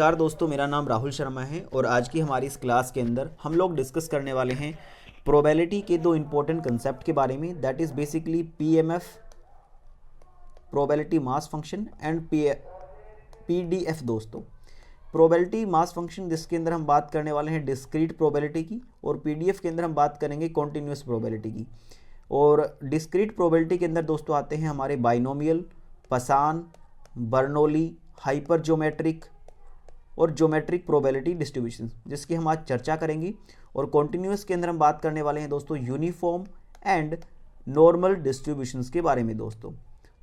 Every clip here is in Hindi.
नमस्कार दोस्तों, मेरा नाम राहुल शर्मा है और आज की हमारी इस क्लास के अंदर हम लोग डिस्कस करने वाले हैं प्रोबेबिलिटी के दो इम्पोर्टेंट कंसेप्ट के बारे में। That is basically PMF, probability mass function, and PDF. दोस्तों, प्रोबेबिलिटी मास फंक्शन जिसके अंदर हम बात करने वाले हैं डिस्क्रीट प्रोबेबिलिटी की, और पीडीएफ के अंदर हम बात करेंगे कॉन्टिन्यूस प्रोबेबिलिटी की। और डिस्क्रीट प्रोबेबिलिटी के अंदर दोस्तों आते हैं हमारे binomial, Pasan, Bernoulli, hyper geometric और ज्योमेट्रिक प्रोबेबिलिटी डिस्ट्रीब्यूशन, जिसकी हम आज चर्चा करेंगे। और कॉन्टिन्यूस के अंदर हम बात करने वाले हैं दोस्तों यूनिफॉर्म एंड नॉर्मल डिस्ट्रीब्यूशंस के बारे में। दोस्तों,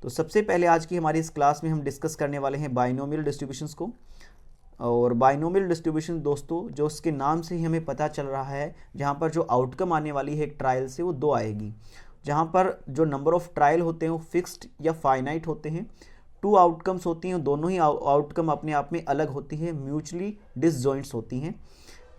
तो सबसे पहले आज की हमारी इस क्लास में हम डिस्कस करने वाले हैं बाइनोमियल डिस्ट्रीब्यूशंस को। और बाइनोमियल डिस्ट्रीब्यूशन दोस्तों, जो उसके नाम से ही हमें पता चल रहा है, जहाँ पर जो आउटकम आने वाली है एक ट्रायल से वो दो आएगी, जहाँ पर जो नंबर ऑफ ट्रायल होते हैं वो फिक्स्ड या फाइनाइट होते हैं। टू आउटकम्स होती हैं, दोनों ही आउटकम अपने आप में अलग होती है, म्यूचुअली डिसजॉइंट्स होती हैं,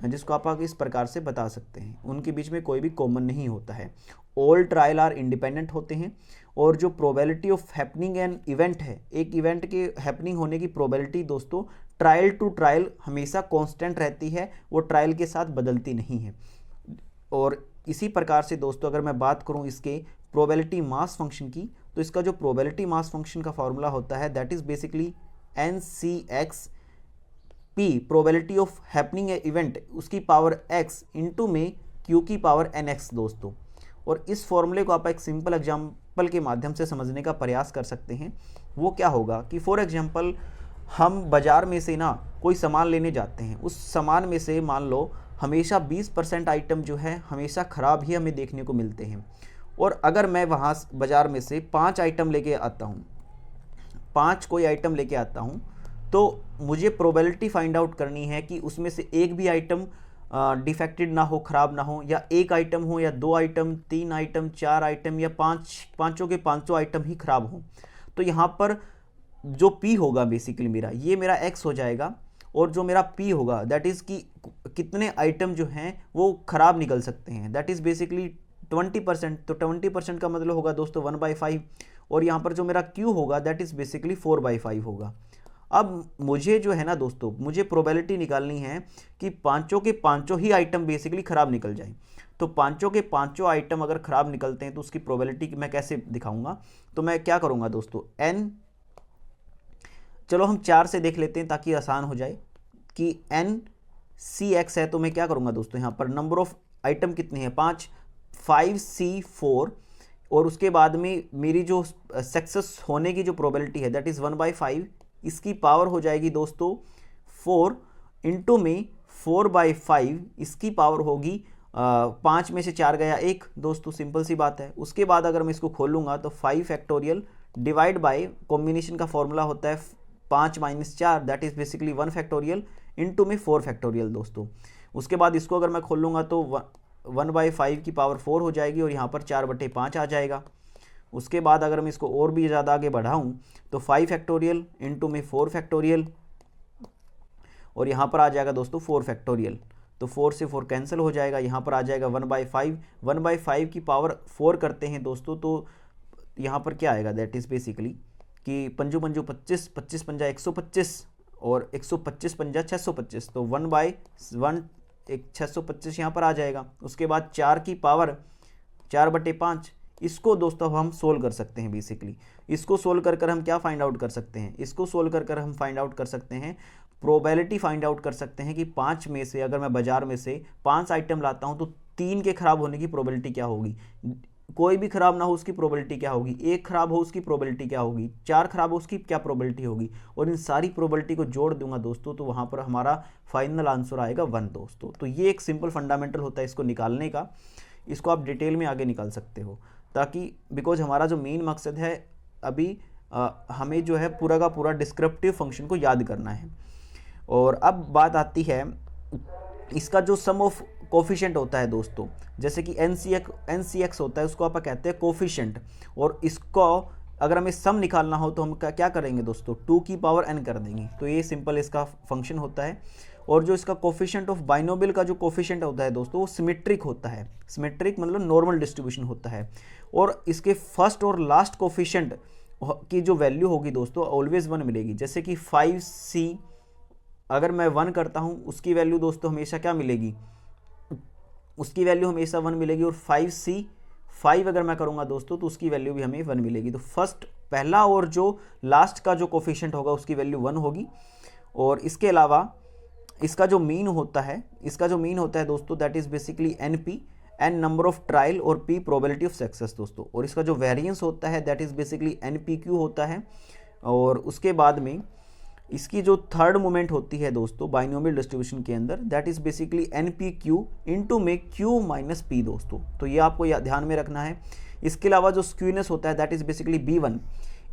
जिसको आप इस प्रकार से बता सकते हैं, उनके बीच में कोई भी कॉमन नहीं होता है। ऑल ट्रायल आर इंडिपेंडेंट होते हैं। और जो probability of happening an event है, एक इवेंट के हैपनिंग होने की प्रोबेबिलिटी दोस्तों ट्रायल टू ट्रायल हमेशा कांस्टेंट रहती है, वो ट्रायल के साथ बदलती नहीं है। और इसी प्रकार से दोस्तों, अगर मैं बात करूं इसके प्रोबेबिलिटी मास फंक्शन की, तो इसका जो प्रोबेबिलिटी मास फंक्शन का फॉर्मूला होता है that is basically NCX P, probability of happening event, उसकी पावर x इंटू में Q की पावर NX दोस्तों। और इस फॉर्मूले को आप एक सिंपल एग्जाम्पल के माध्यम से समझने का प्रयास कर सकते हैं। वो क्या होगा कि फॉर एग्जाम्पल हम बाज़ार में से ना कोई सामान लेने जाते हैं, उस सामान में से मान लो हमेशा 20% आइटम जो है हमेशा ख़राब ही हमें देखने को मिलते हैं। और अगर मैं वहाँ बाज़ार में से 5 आइटम लेके आता हूँ, 5 कोई आइटम लेके आता हूँ, तो मुझे प्रोबेबिलिटी फाइंड आउट करनी है कि उसमें से एक भी आइटम डिफेक्टेड ना हो, ख़राब ना हो, या एक आइटम हो, या 2 आइटम, 3 आइटम, 4 आइटम, या पाँचों के पाँचों आइटम ही ख़राब हों। तो यहाँ पर जो P होगा बेसिकली मेरा, ये मेरा X हो जाएगा, और जो मेरा P होगा दैट इज़ कि कितने आइटम जो हैं वो ख़राब निकल सकते हैं, दैट इज़ बेसिकली 20%। तो 20% का मतलब होगा दोस्तों 1/5। और यहाँ पर जो मेरा Q होगा दैट इज़ बेसिकली 4/5 होगा। अब मुझे जो है ना दोस्तों, मुझे प्रोबेबिलिटी निकालनी है कि पाँचों के पाँचों ही आइटम बेसिकली ख़राब निकल जाएं। तो पाँचों के पाँचों आइटम अगर ख़राब निकलते हैं तो उसकी प्रोबेबिलिटी मैं कैसे दिखाऊंगा? तो मैं क्या करूँगा दोस्तों, N, चलो हम 4 से देख लेते हैं ताकि आसान हो जाए कि NCX है। तो मैं क्या करूँगा दोस्तों, यहाँ पर नंबर ऑफ आइटम कितनी है, 5C4, और उसके बाद में मेरी जो सक्सेस होने की जो प्रोबेबिलिटी है दैट इज़ 1/5, इसकी पावर हो जाएगी दोस्तों 4 इंटू में 4/5, इसकी पावर होगी 5 में से 4 गया 1 दोस्तों, सिंपल सी बात है। उसके बाद अगर मैं इसको खोलूँगा तो 5 फैक्टोरियल डिवाइड बाय कॉम्बिनेशन का फॉर्मूला होता है 5 - 4, that is basically 1 factorial into में 4 फैक्टोरियल दोस्तों। उसके बाद इसको अगर मैं खोल लूँगा तो 1/5 की पावर 4 हो जाएगी, और यहाँ पर 4/5 आ जाएगा। उसके बाद अगर मैं इसको और भी ज़्यादा आगे बढ़ाऊँ तो 5 फैक्टोरियल इंटू में 4 फैक्टोरियल, और यहाँ पर आ जाएगा दोस्तों 4 फैक्टोरियल। तो 4 से 4 कैंसिल हो जाएगा, यहाँ पर आ जाएगा 1/5। 1/5 की पावर 4 करते हैं दोस्तों, तो यहाँ पर क्या आएगा, दैट इज़ बेसिकली कि 5 पंजू 25, 25 पंजा 125, और 125 पंजा 625, तो 1/1 625 यहाँ पर आ जाएगा। उसके बाद 4 की पावर 4/5, इसको दोस्तों हम सोल्व कर सकते हैं। बेसिकली इसको सोल्व कर हम क्या फाइंड आउट कर सकते हैं, इसको सोल्व कर हम फाइंड आउट कर सकते हैं, प्रोबेबिलिटी फाइंड आउट कर सकते हैं कि 5 में से अगर मैं बाज़ार में से 5 आइटम लाता हूं तो 3 के ख़राब होने की प्रोबेबिलिटी क्या होगी, कोई भी ख़राब ना हो उसकी प्रोबेबिलिटी क्या होगी, 1 ख़राब हो उसकी प्रोबेबिलिटी क्या होगी, 4 ख़राब हो उसकी क्या प्रोबेबिलिटी होगी, और इन सारी प्रोबेबिलिटी को जोड़ दूंगा दोस्तों, तो वहाँ पर हमारा फाइनल आंसर आएगा 1 दोस्तों। तो ये एक सिंपल फंडामेंटल होता है इसको निकालने का, इसको आप डिटेल में आगे निकाल सकते हो, ताकि बिकॉज हमारा जो मेन मकसद है अभी हमें जो है पूरा का पूरा डिस्क्रिप्टिव फंक्शन को याद करना है। और अब बात आती है इसका जो सम ऑफ कोफिशिएंट होता है दोस्तों, जैसे कि NCX होता है, उसको आप कहते हैं कोफिशिएंट, और इसको अगर हमें सम निकालना हो तो हम क्या करेंगे दोस्तों, 2 की पावर n कर देंगे। तो ये सिंपल इसका फंक्शन होता है। और जो इसका कोफिशिएंट ऑफ बाइनोमियल का जो कोफिशिएंट होता है दोस्तों, वो सिमेट्रिक होता है। सिमेट्रिक मतलब नॉर्मल डिस्ट्रीब्यूशन होता है, और इसके फर्स्ट और लास्ट कोफिशिएंट की जो वैल्यू होगी दोस्तों ऑलवेज 1 मिलेगी। जैसे कि 5C अगर मैं 1 करता हूँ उसकी वैल्यू दोस्तों हमेशा क्या मिलेगी, उसकी वैल्यू हमेशा 1 मिलेगी। और 5 अगर मैं करूँगा दोस्तों तो उसकी वैल्यू भी हमें 1 मिलेगी। तो फर्स्ट पहला और जो लास्ट का जो कोफिशिएंट होगा उसकी वैल्यू 1 होगी। और इसके अलावा इसका जो मीन होता है दोस्तों that is basically NP, N number of trial और P प्रोबेबिलिटी ऑफ सक्सेस दोस्तों। और इसका जो वेरिएंस होता है दैट इज़ बेसिकली NPQ होता है। और उसके बाद में इसकी जो थर्ड मोमेंट होती है दोस्तों बाइनोमियल डिस्ट्रीब्यूशन के अंदर that is basically NPQ into में Q माइनस P दोस्तों। तो ये आपको ध्यान में रखना है। इसके अलावा जो स्क्यूनेस होता है दैट इज़ बेसिकली B1,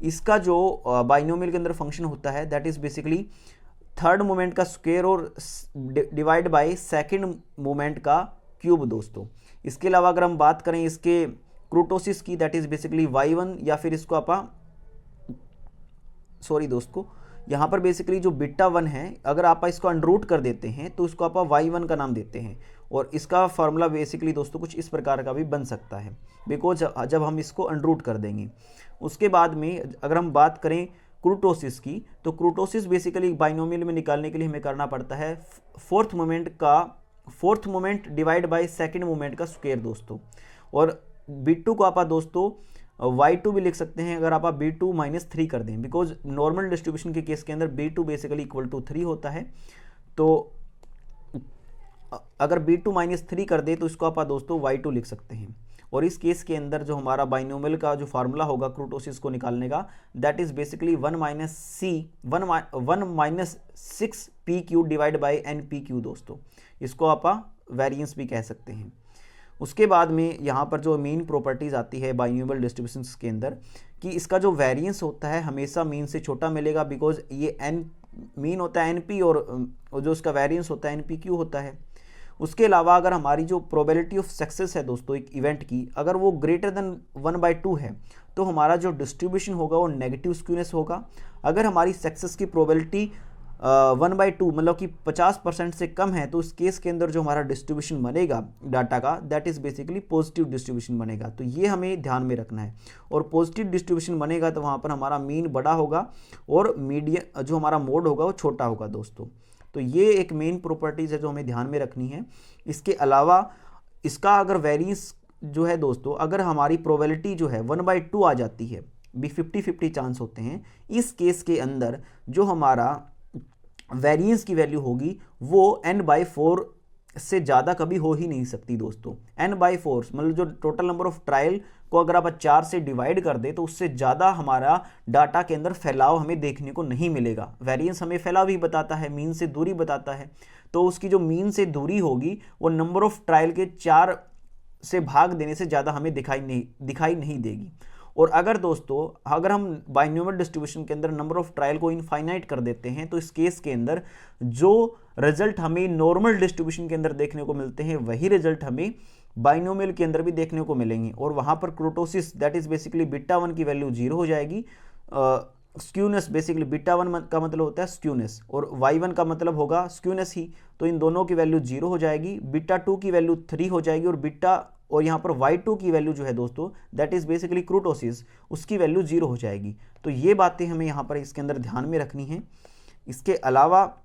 इसका जो बाइनोमियल के अंदर फंक्शन होता है that is basically third moment का स्क्वायर और डिवाइड बाय सेकंड मोमेंट का क्यूब दोस्तों। इसके अलावा अगर हम बात करें इसके क्रोटोसिस की दैट इज़ बेसिकली Y1, या फिर इसको आप दोस्तों यहाँ पर बेसिकली जो बीटा 1 है अगर आप इसको अनरूट कर देते हैं तो इसको आप Y1 का नाम देते हैं। और इसका फार्मूला बेसिकली दोस्तों कुछ इस प्रकार का भी बन सकता है बिकॉज जब हम इसको अनरूट कर देंगे। उसके बाद में अगर हम बात करें क्रोटोसिस की, तो क्रोटोसिस बेसिकली बाइनोमियल में निकालने के लिए हमें करना पड़ता है fourth moment divide by second moment का स्क्वायर दोस्तों। और B2 को आप दोस्तों Y2 भी लिख सकते हैं अगर आप B2 माइनस 3 कर दें, बिकॉज नॉर्मल डिस्ट्रीब्यूशन के केस के अंदर B2 बेसिकली इक्वल टू 3 होता है। तो अगर B2 माइनस 3 कर दे तो इसको आप दोस्तों Y2 लिख सकते हैं। और इस केस के अंदर जो हमारा बाइनोमियल का जो फार्मूला होगा क्रोटोसिस को निकालने का that is basically 1 minus 6 PQ divide by NPQ दोस्तों। इसको आप वेरिएंस भी कह सकते हैं। उसके बाद में यहाँ पर जो मेन प्रॉपर्टीज आती है बाइनोमियल डिस्ट्रीब्यूशंस के अंदर कि इसका जो वेरिएंस होता है हमेशा मीन से छोटा मिलेगा, बिकॉज ये मीन होता है NP और जो उसका वेरिएंस होता है NPQ होता है। उसके अलावा अगर हमारी जो प्रोबेबिलिटी ऑफ सक्सेस है दोस्तों एक इवेंट की अगर वो ग्रेटर देन 1/2 है तो हमारा जो डिस्ट्रीब्यूशन होगा वो नेगेटिव स्क्यूनेस होगा। अगर हमारी सक्सेस की प्रोबेबिलिटी 1/2 मतलब कि 50% से कम है तो उस केस के अंदर जो हमारा डिस्ट्रीब्यूशन बनेगा डाटा का that is basically positive distribution बनेगा। तो ये हमें ध्यान में रखना है। और पॉजिटिव डिस्ट्रीब्यूशन बनेगा तो वहाँ पर हमारा मीन बड़ा होगा और मीडियन जो हमारा मोड होगा वो छोटा होगा दोस्तों। तो ये एक मेन प्रॉपर्टीज़ है जो हमें ध्यान में रखनी है। इसके अलावा इसका अगर वेरिएंस जो है दोस्तों अगर हमारी प्रोबेबिलिटी जो है 1/2 आ जाती है, भी 50-50 चांस होते हैं, इस केस के अंदर जो हमारा वेरिएंस की वैल्यू होगी वो n/4 से ज़्यादा कभी हो ही नहीं सकती दोस्तों। n/4 मतलब जो टोटल नंबर ऑफ ट्रायल को अगर आप 4 से डिवाइड कर दे तो उससे ज़्यादा हमारा डाटा के अंदर फैलाव हमें देखने को नहीं मिलेगा। वेरिएंस हमें फैलाव भी बताता है, मीन से दूरी बताता है। तो उसकी जो मीन से दूरी होगी वो नंबर ऑफ ट्रायल के 4 से भाग देने से ज़्यादा हमें दिखाई नहीं देगी। और अगर दोस्तों अगर हम बाइनोमियल डिस्ट्रीब्यूशन के अंदर नंबर ऑफ ट्रायल को इनफाइनाइट कर देते हैं तो इस केस के अंदर जो रिजल्ट हमें नॉर्मल डिस्ट्रीब्यूशन के अंदर देखने को मिलते हैं वही रिजल्ट हमें बाइनोमियल के अंदर भी देखने को मिलेंगे। और वहाँ पर क्रोटोसिस दैट इज़ बेसिकली बीटा 1 की वैल्यू 0 हो जाएगी। स्क्यूनेस बेसिकली बीटा 1 का मतलब होता है स्क्यूनेस और Y1 का मतलब होगा स्क्यूनेस ही, तो इन दोनों की वैल्यू 0 हो जाएगी। बीटा 2 की वैल्यू 3 हो जाएगी और यहाँ पर Y2 की वैल्यू जो है दोस्तों दैट इज़ बेसिकली क्रोटोसिस उसकी वैल्यू 0 हो जाएगी। तो ये बातें हमें यहाँ पर इसके अंदर ध्यान में रखनी है। इसके अलावा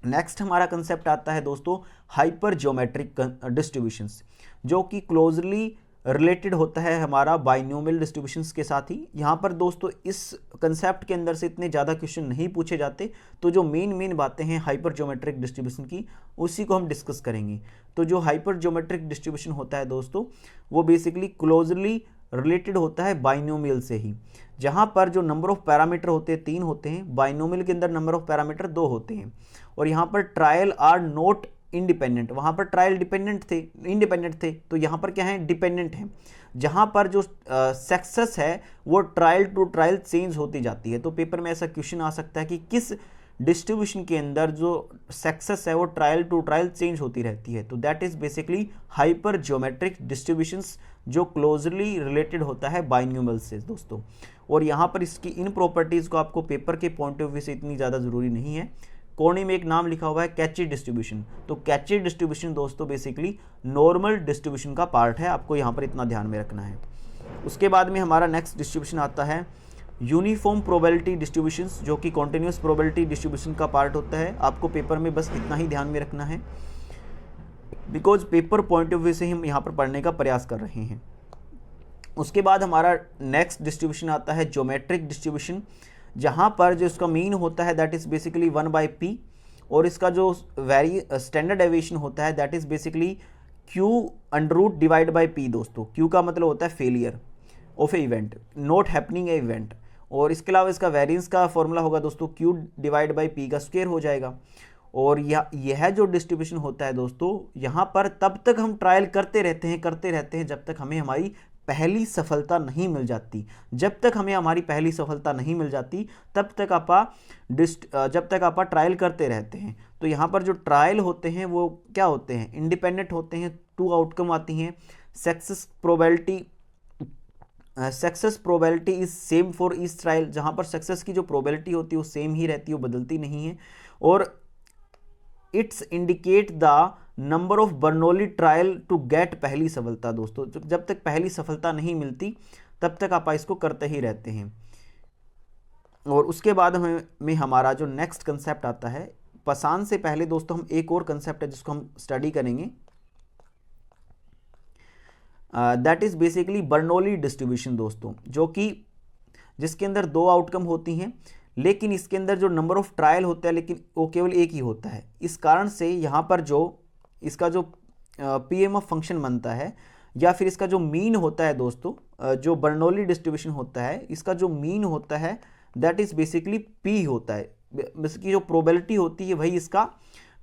नेक्स्ट हमारा कंसेप्ट आता है दोस्तों हाइपर ज्योमेट्रिक डिस्ट्रीब्यूशंस, जो कि क्लोजली रिलेटेड होता है हमारा बाइनोमियल डिस्ट्रीब्यूशंस के साथ ही। यहाँ पर दोस्तों इस कंसेप्ट के अंदर से इतने ज़्यादा क्वेश्चन नहीं पूछे जाते, तो जो मेन बातें हैं हाइपर ज्योमेट्रिक डिस्ट्रीब्यूशन की उसी को हम डिस्कस करेंगे। तो जो हाइपर ज्योमेट्रिक डिस्ट्रीब्यूशन होता है दोस्तों वो बेसिकली क्लोजली रिलेटेड होता है बाइनोमियल से ही, जहाँ पर जो नंबर ऑफ पैरामीटर होते हैं 3 होते हैं, बाइनोमियल के अंदर नंबर ऑफ पैरामीटर 2 होते हैं। और यहाँ पर ट्रायल आर नॉट इंडिपेंडेंट, वहाँ पर ट्रायल इंडिपेंडेंट थे, तो यहाँ पर क्या है डिपेंडेंट है। जहाँ पर जो सक्सेस है वो ट्रायल टू ट्रायल चेंज होती जाती है। तो पेपर में ऐसा क्वेश्चन आ सकता है कि किस डिस्ट्रीब्यूशन के अंदर जो सक्सेस है वो ट्रायल टू ट्रायल चेंज होती रहती है। तो that is basically hyper geometric distributions जो क्लोजली रिलेटेड होता है बाइनोमियल से दोस्तों। और यहाँ पर इसकी इन प्रॉपर्टीज़ को आपको पेपर के पॉइंट ऑफ व्यू से इतनी ज़्यादा ज़रूरी नहीं है। कोने में एक नाम लिखा हुआ है कैची डिस्ट्रीब्यूशन, तो कैची डिस्ट्रीब्यूशन दोस्तों बेसिकली नॉर्मल डिस्ट्रीब्यूशन का पार्ट है, आपको यहाँ पर इतना ध्यान में रखना है। उसके बाद में हमारा नेक्स्ट डिस्ट्रीब्यूशन आता है यूनिफॉर्म प्रोबेबिलिटी डिस्ट्रीब्यूशंस जो कि कॉन्टिन्यूस प्रोबेबिलिटी डिस्ट्रीब्यूशन का पार्ट होता है। आपको पेपर में बस इतना ही ध्यान में रखना है, because paper point of view से हम यहाँ पर पढ़ने का प्रयास कर रहे हैं। उसके बाद हमारा नेक्स्ट डिस्ट्रीब्यूशन आता है ज्योमेट्रिक डिस्ट्रीब्यूशन, जहाँ पर जो इसका मीन होता है दैट इज़ बेसिकली 1/p, और इसका जो स्टैंडर्ड डेविएशन होता है that is basically q √/p दोस्तों। q का मतलब होता है failure of A event, not happening A event. और इसके अलावा इसका वेरिएंस का फॉर्मूला होगा दोस्तों q/p का स्क्वायर हो जाएगा। और यह जो डिस्ट्रीब्यूशन होता है दोस्तों, यहाँ पर तब तक हम ट्रायल करते रहते हैं जब तक हमें हमारी पहली सफलता नहीं मिल जाती। जब तक हमें हमारी पहली सफलता नहीं मिल जाती तब तक आप ट्रायल करते रहते हैं। तो यहाँ पर जो ट्रायल होते हैं वो क्या होते हैं, इंडिपेंडेंट होते हैं। 2 आउटकम आती हैं। Success probability is same for each trial, जहाँ पर सक्सेस की जो प्रोबेबिलिटी होती है वो सेम ही रहती है, वो बदलती नहीं है। और it's indicate the number of Bernoulli trial to get पहली सफलता दोस्तों। जब तक पहली सफलता नहीं मिलती तब तक आप इसको करते ही रहते हैं। और उसके बाद में हमारा जो नेक्स्ट कंसेप्ट आता है, पसान से पहले दोस्तों हम एक और कंसेप्ट है जिसको हम स्टडी करेंगे, that is basically Bernoulli distribution दोस्तों, जो कि जिसके अंदर 2 आउटकम होती हैं, लेकिन इसके अंदर जो नंबर ऑफ ट्रायल होता है लेकिन वो केवल एक ही होता है। इस कारण से यहाँ पर जो इसका जो पीएमएफ फंक्शन बनता है या फिर इसका जो मीन होता है दोस्तों, जो बर्नौली डिस्ट्रीब्यूशन होता है इसका जो मीन होता है दैट इज़ बेसिकली पी होता है। इसकी जो प्रोबेबिलिटी होती है वही इसका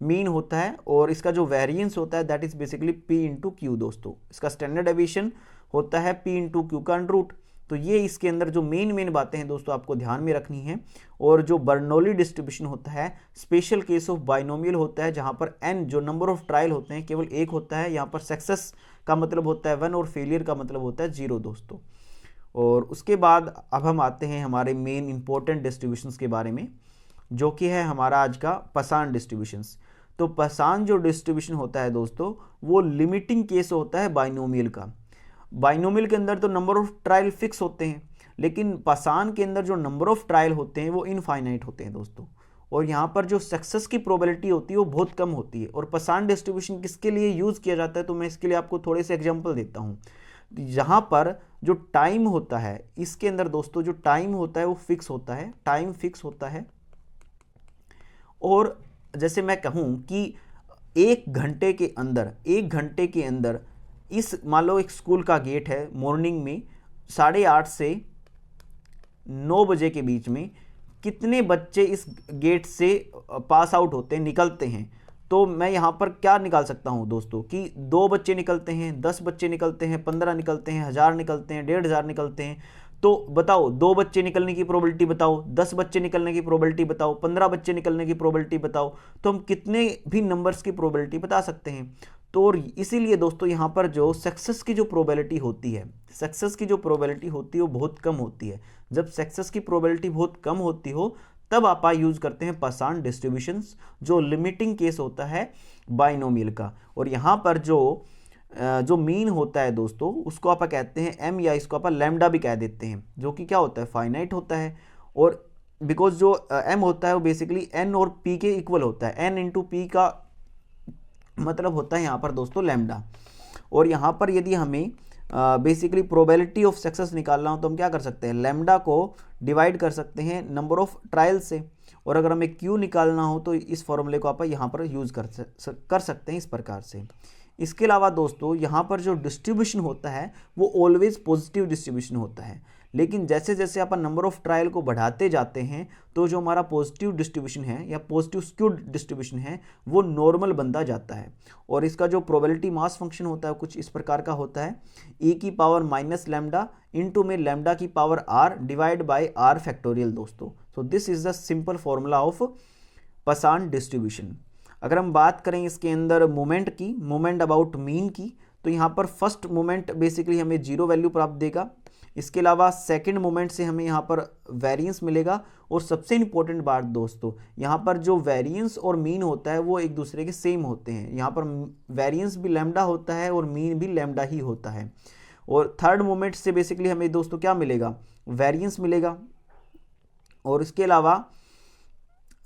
मीन होता है, और इसका जो वेरिएंस होता है that is basically P into Q दोस्तों। इसका स्टैंडर्ड डेविएशन होता है पी इंटू क्यू का अंडर रूट। तो ये इसके अंदर जो मेन बातें हैं दोस्तों आपको ध्यान में रखनी है। और जो बर्नौली डिस्ट्रीब्यूशन होता है स्पेशल केस ऑफ बाइनोमियल होता है, जहाँ पर n जो नंबर ऑफ ट्रायल होते हैं केवल एक होता है। यहाँ पर सक्सेस का मतलब होता है 1 और फेलियर का मतलब होता है 0 दोस्तों। और उसके बाद अब हम आते हैं हमारे मेन इंपॉर्टेंट डिस्ट्रीब्यूशंस के बारे में, जो कि है हमारा आज का पसान डिस्ट्रीब्यूशंस। तो पसान जो डिस्ट्रीब्यूशन होता है दोस्तों वो लिमिटिंग केस होता है बाइनोमियल का। बाइनोमियल के अंदर तो नंबर ऑफ ट्रायल फिक्स होते हैं, लेकिन पसान के अंदर जो नंबर ऑफ ट्रायल होते हैं वो इनफाइनाइट होते हैं दोस्तों। और यहाँ पर जो सक्सेस की प्रोबेबिलिटी होती है वो बहुत कम होती है। और पसान डिस्ट्रीब्यूशन किसके लिए यूज़ किया जाता है, तो मैं इसके लिए आपको थोड़े से एग्जाम्पल देता हूँ। यहाँ पर जो टाइम होता है इसके अंदर दोस्तों जो टाइम होता है वो फिक्स होता है, टाइम फिक्स होता है। और जैसे मैं कहूँ कि 1 घंटे के अंदर इस मान लो एक स्कूल का गेट है, मॉर्निंग में 8:30 से 9 बजे के बीच में कितने बच्चे इस गेट से पास आउट होते हैं, निकलते हैं। तो मैं यहाँ पर क्या निकाल सकता हूँ दोस्तों कि 2 बच्चे निकलते हैं, 10 बच्चे निकलते हैं, 15 निकलते हैं, 1000 निकलते हैं, 1500 निकलते हैं। तो बताओ 2 बच्चे निकलने की प्रोबेबिलिटी बताओ, 10 बच्चे निकलने की प्रोबेबिलिटी बताओ, 15 बच्चे निकलने की प्रोबेबिलिटी बताओ। तो हम कितने भी नंबर्स की प्रोबेबिलिटी बता सकते हैं। तो इसीलिए दोस्तों यहाँ पर जो सक्सेस की जो प्रोबेबिलिटी होती है वो बहुत कम होती है। जब सक्सेस की प्रोबेबिलिटी बहुत कम होती हो तब आप यूज करते हैं पसान डिस्ट्रीब्यूशंस, जो लिमिटिंग केस होता है बाइनोमियल का। और यहाँ पर जो मीन होता है दोस्तों उसको आप कहते हैं एम, या इसको आप लैम्डा भी कह देते हैं, जो कि क्या होता है फाइनाइट होता है। और बिकॉज जो एम होता है वो बेसिकली एन और पी के इक्वल होता है, एन इंटू पी का मतलब होता है यहाँ पर दोस्तों लैम्डा। और यहाँ पर यदि हमें बेसिकली प्रोबेबिलिटी ऑफ सक्सेस निकालना हो तो हम क्या कर सकते हैं, लैम्डा को डिवाइड कर सकते हैं नंबर ऑफ ट्रायल से। और अगर हमें क्यू निकालना हो तो इस फॉर्मूले को आप यहाँ पर यूज़ कर सकते हैं इस प्रकार से। इसके अलावा दोस्तों यहाँ पर जो डिस्ट्रीब्यूशन होता है वो ऑलवेज पॉजिटिव डिस्ट्रीब्यूशन होता है, लेकिन जैसे जैसे आप नंबर ऑफ ट्रायल को बढ़ाते जाते हैं तो जो हमारा पॉजिटिव डिस्ट्रीब्यूशन है या पॉजिटिव स्क्यूड डिस्ट्रीब्यूशन है वो नॉर्मल बनता जाता है। और इसका जो प्रोबेबिलिटी मास फंक्शन होता है कुछ इस प्रकार का होता है, e की पावर माइनस लैम्डा इंटू में लैम्डा की power r divide by r factorial दोस्तों। So this is the simple formula of Poisson distribution. अगर हम बात करें इसके अंदर मोमेंट अबाउट मीन की, तो यहाँ पर फर्स्ट मोमेंट बेसिकली हमें 0 वैल्यू प्राप्त देगा। इसके अलावा सेकंड मोमेंट से हमें यहाँ पर वेरिएंस मिलेगा। और सबसे इंपॉर्टेंट बात दोस्तों यहाँ पर जो वेरिएंस और मीन होता है वो एक दूसरे के सेम होते हैं। यहाँ पर वेरिएंस भी लैम्डा होता है और मीन भी लैम्डा ही होता है। और थर्ड मोमेंट से बेसिकली हमें दोस्तों क्या मिलेगा, वेरिएंस मिलेगा। और इसके अलावा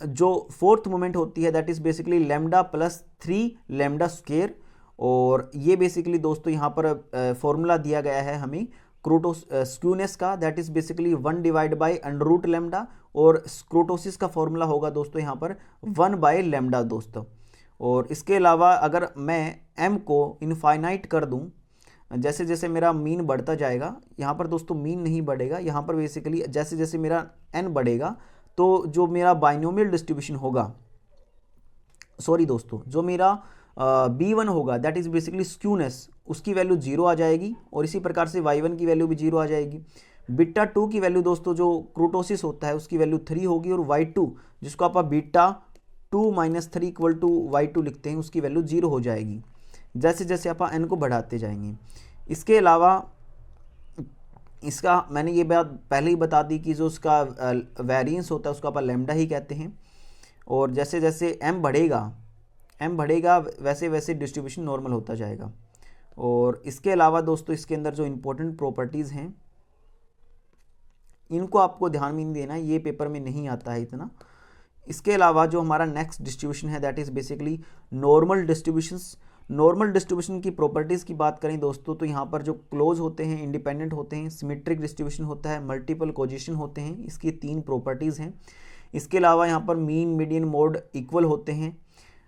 जो फोर्थ मोमेंट होती है that is basically lambda plus 3 lambda square, और ये बेसिकली दोस्तों यहाँ पर फॉर्मूला दिया गया है हमें स्क्यूनेस का, that is basically 1 divide by under root lambda, और स्क्रोटोसिस का फॉर्मूला होगा दोस्तों यहाँ पर 1 बाय लैम्डा दोस्तों। और इसके अलावा अगर मैं m को इनफाइनाइट कर दूं, जैसे जैसे मेरा मीन बढ़ता जाएगा, यहाँ पर दोस्तों मीन नहीं बढ़ेगा, यहाँ पर बेसिकली जैसे जैसे मेरा n बढ़ेगा तो जो मेरा बाइनोमियल डिस्ट्रीब्यूशन होगा, सॉरी दोस्तों, जो मेरा b1 होगा दैट इज बेसिकली स्क्यूनेस, उसकी वैल्यू 0 आ जाएगी, और इसी प्रकार से y1 की वैल्यू भी 0 आ जाएगी। बीटा 2 की वैल्यू दोस्तों जो क्रोटोसिस होता है उसकी वैल्यू 3 होगी, और y2 जिसको आप beta 2 minus 3 equal to y2 लिखते हैं उसकी वैल्यू 0 हो जाएगी, जैसे जैसे आप n को बढ़ाते जाएंगे। इसके अलावा इसका मैंने ये बात पहले ही बता दी कि जो उसका वेरिएंस होता है उसको आप लैम्डा ही कहते हैं, और जैसे जैसे m बढ़ेगा वैसे वैसे डिस्ट्रीब्यूशन नॉर्मल होता जाएगा। और इसके अलावा दोस्तों इसके अंदर जो इम्पोर्टेंट प्रॉपर्टीज़ हैं इनको आपको ध्यान में नहीं देना, ये पेपर में नहीं आता है इतना। इसके अलावा जो हमारा नेक्स्ट डिस्ट्रीब्यूशन है that is basically normal distributions. Normal distribution की प्रॉपर्टीज़ की बात करें दोस्तों तो यहाँ पर जो क्लोज होते हैं, इंडिपेंडेंट होते हैं, सिमेट्रिक डिस्ट्रीब्यूशन होता है, मल्टीपल कोजिशन होते हैं, इसकी 3 प्रॉपर्टीज़ हैं। इसके अलावा यहाँ पर मीन मीडियन मोड इक्वल होते हैं,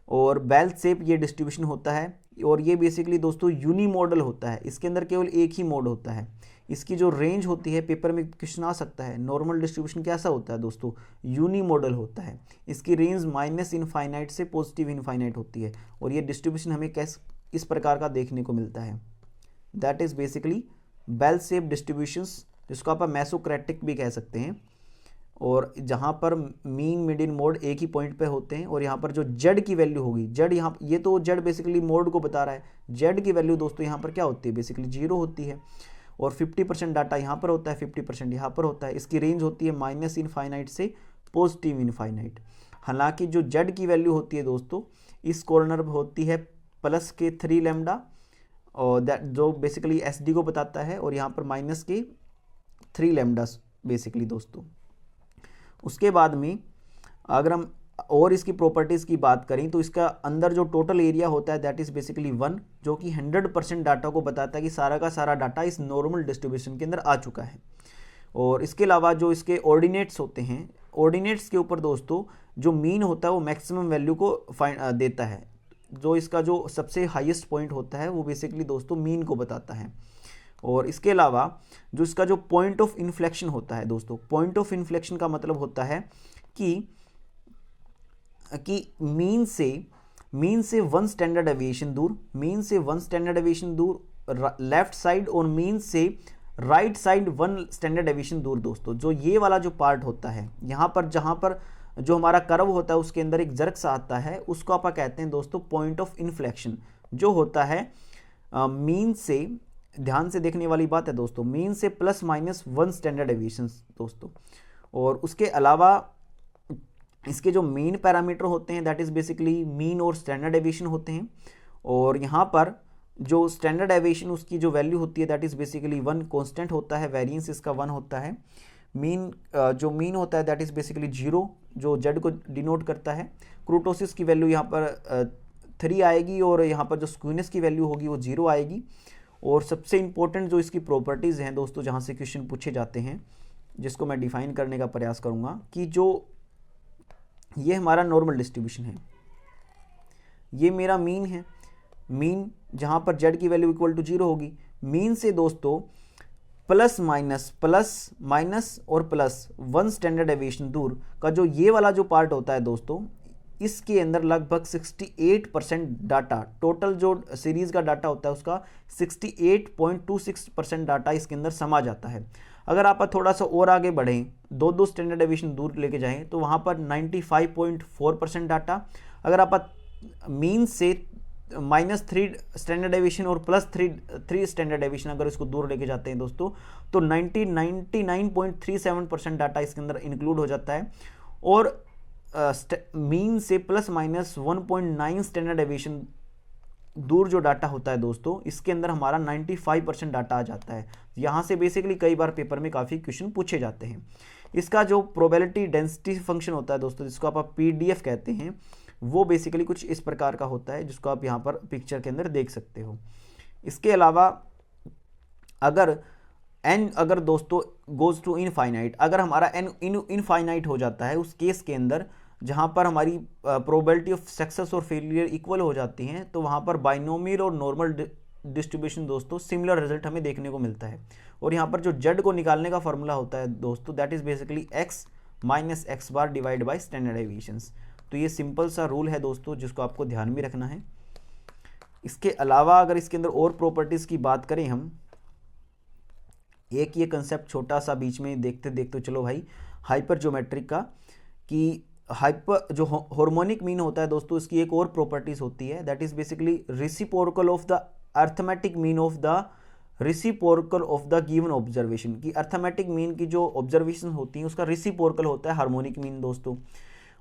और बेल शेप ये डिस्ट्रीब्यूशन होता है, और ये बेसिकली दोस्तों यूनी मॉडल होता है, इसके अंदर केवल एक ही मोड होता है। इसकी जो रेंज होती है, पेपर में क्वेश्चन आ सकता है नॉर्मल डिस्ट्रीब्यूशन कैसा होता है दोस्तों, यूनी मॉडल होता है। इसकी रेंज माइनस इनफाइनाइट से पॉजिटिव इनफाइनाइट होती है, और ये डिस्ट्रीब्यूशन हमें इस प्रकार का देखने को मिलता है, that is basically bell shape distributions, जिसको आप मेसोक्रेटिक भी कह सकते हैं, और जहाँ पर मीन मीडियन मोड एक ही पॉइंट पे होते हैं, और यहाँ पर जो जेड की वैल्यू होगी, जेड यहाँ ये तो जेड बेसिकली मोड को बता रहा है, जेड की वैल्यू दोस्तों यहाँ पर क्या होती है, बेसिकली 0 होती है, और 50% डाटा यहाँ पर होता है, 50% यहाँ पर होता है। इसकी रेंज होती है माइनस इनफाइनाइट से पॉजिटिव इनफाइनाइट। हालांकि जो जेड की वैल्यू होती है दोस्तों इस कॉर्नर पर होती है प्लस के 3 लैम्डा, और दैट जो बेसिकली एस डी को बताता है, और यहाँ पर माइनस के 3 लैम्डास बेसिकली दोस्तों। उसके बाद में अगर हम और इसकी प्रॉपर्टीज़ की बात करें तो इसका अंदर जो टोटल एरिया होता है दैट इज़ बेसिकली 1, जो कि 100% डाटा को बताता है कि सारा का सारा डाटा इस नॉर्मल डिस्ट्रीब्यूशन के अंदर आ चुका है। और इसके अलावा जो इसके ऑर्डिनेट्स होते हैं, ऑर्डिनेट्स के ऊपर दोस्तों जो मीन होता है वो मैक्सिमम वैल्यू को देता है, जो इसका जो सबसे हाईएस्ट पॉइंट होता है वो बेसिकली दोस्तों मीन को बताता है। और इसके अलावा जो इसका जो पॉइंट ऑफ इन्फ्लेक्शन होता है दोस्तों, पॉइंट ऑफ इन्फ्लेक्शन का मतलब होता है कि मीन से 1 स्टैंडर्ड डेविएशन दूर, मीन से 1 स्टैंडर्ड डेविएशन दूर लेफ्ट साइड, और मीन से राइट साइड 1 स्टैंडर्ड डेविएशन दूर दोस्तों। जो ये वाला जो पार्ट होता है यहाँ पर, जहाँ पर जो हमारा कर्व होता है उसके अंदर एक जर्क सा आता है, उसको आप कहते हैं दोस्तों पॉइंट ऑफ इन्फ्लेक्शन, जो होता है मीन से, ध्यान से देखने वाली बात है दोस्तों, मीन से प्लस माइनस 1 स्टैंडर्ड डेविएशन दोस्तों। और उसके अलावा इसके जो मेन पैरामीटर होते हैं दैट इज़ बेसिकली मीन और स्टैंडर्ड डेविएशन होते हैं, और यहाँ पर जो स्टैंडर्ड डेविएशन उसकी जो वैल्यू होती है दैट इज़ बेसिकली 1 कांस्टेंट होता है, वेरिएंस इसका 1 होता है। मीन जो मीन होता है दैट इज़ बेसिकली 0, जो जेड को डिनोट करता है। क्रोटोसिस की वैल्यू यहाँ पर 3 आएगी, और यहाँ पर जो स्क्यूनेस की वैल्यू होगी वो 0 आएगी। और सबसे इंपॉर्टेंट जो इसकी प्रॉपर्टीज़ हैं दोस्तों, जहाँ से क्वेश्चन पूछे जाते हैं, जिसको मैं डिफाइन करने का प्रयास करूँगा, कि जो ये हमारा नॉर्मल डिस्ट्रीब्यूशन है, ये मेरा मीन है, मीन जहाँ पर जेड की वैल्यू इक्वल टू 0 होगी। मीन से दोस्तों प्लस माइनस और प्लस 1 स्टैंडर्ड डेविएशन दूर का जो ये वाला जो पार्ट होता है दोस्तों, इसके अंदर लगभग 68% डाटा, टोटल जो सीरीज़ का डाटा होता है उसका 68.26% डाटा इसके अंदर समा जाता है। अगर आप थोड़ा सा और आगे बढ़ें, 2 स्टैंडर्ड डेविएशन दूर लेके जाएं तो वहाँ पर 95.4% डाटा। अगर आप मीन से -3 स्टैंडर्ड डेविएशन और +3 स्टैंडर्ड डेविएशन अगर इसको दूर लेके जाते हैं दोस्तों, तो 99.37% डाटा इसके अंदर इंक्लूड हो जाता है। और मीन से ±1.9 स्टैंडर्ड डेविएशन दूर जो डाटा होता है दोस्तों, इसके अंदर हमारा 95% डाटा आ जाता है। यहाँ से बेसिकली कई बार पेपर में काफ़ी क्वेश्चन पूछे जाते हैं। इसका जो प्रोबेबिलिटी डेंसिटी फंक्शन होता है दोस्तों, जिसको आप PDF कहते हैं, वो बेसिकली कुछ इस प्रकार का होता है, जिसको आप यहाँ पर पिक्चर के अंदर देख सकते हो। इसके अलावा अगर दोस्तों गोज टू इनफाइनाइट, अगर हमारा n इनफाइनाइट हो जाता है, उस केस के अंदर जहाँ पर हमारी प्रोबेबिलिटी ऑफ सक्सेस और फेलियर इक्वल हो जाती हैं, तो वहाँ पर बाइनोमियल और नॉर्मल डिस्ट्रीब्यूशन दोस्तों सिमिलर रिजल्ट हमें देखने को मिलता है। और यहाँ पर जो z को निकालने का फॉर्मूला होता है दोस्तों, that is basically x minus x bar divide by standard deviations. तो ये सिंपल सा रूल है दोस्तों, जिसको आपको ध्यान में रखना है। इसके अलावा अगर इसके अंदर और प्रॉपर्टीज़ की बात करें हम, एक ये कंसेप्ट छोटा सा बीच में देखते देखते चलो भाई, हाइपर ज्योमेट्रिक का, कि हाइपर जो हार्मोनिक मीन होता है दोस्तों, इसकी एक और प्रॉपर्टीज होती है, that is basically reciprocal of the arithmetic mean of the reciprocal of the given observation. की अर्थमेटिक मीन की जो ऑब्जर्वेशन होती है उसका रेसिप्रोकल होता है हार्मोनिक मीन दोस्तों।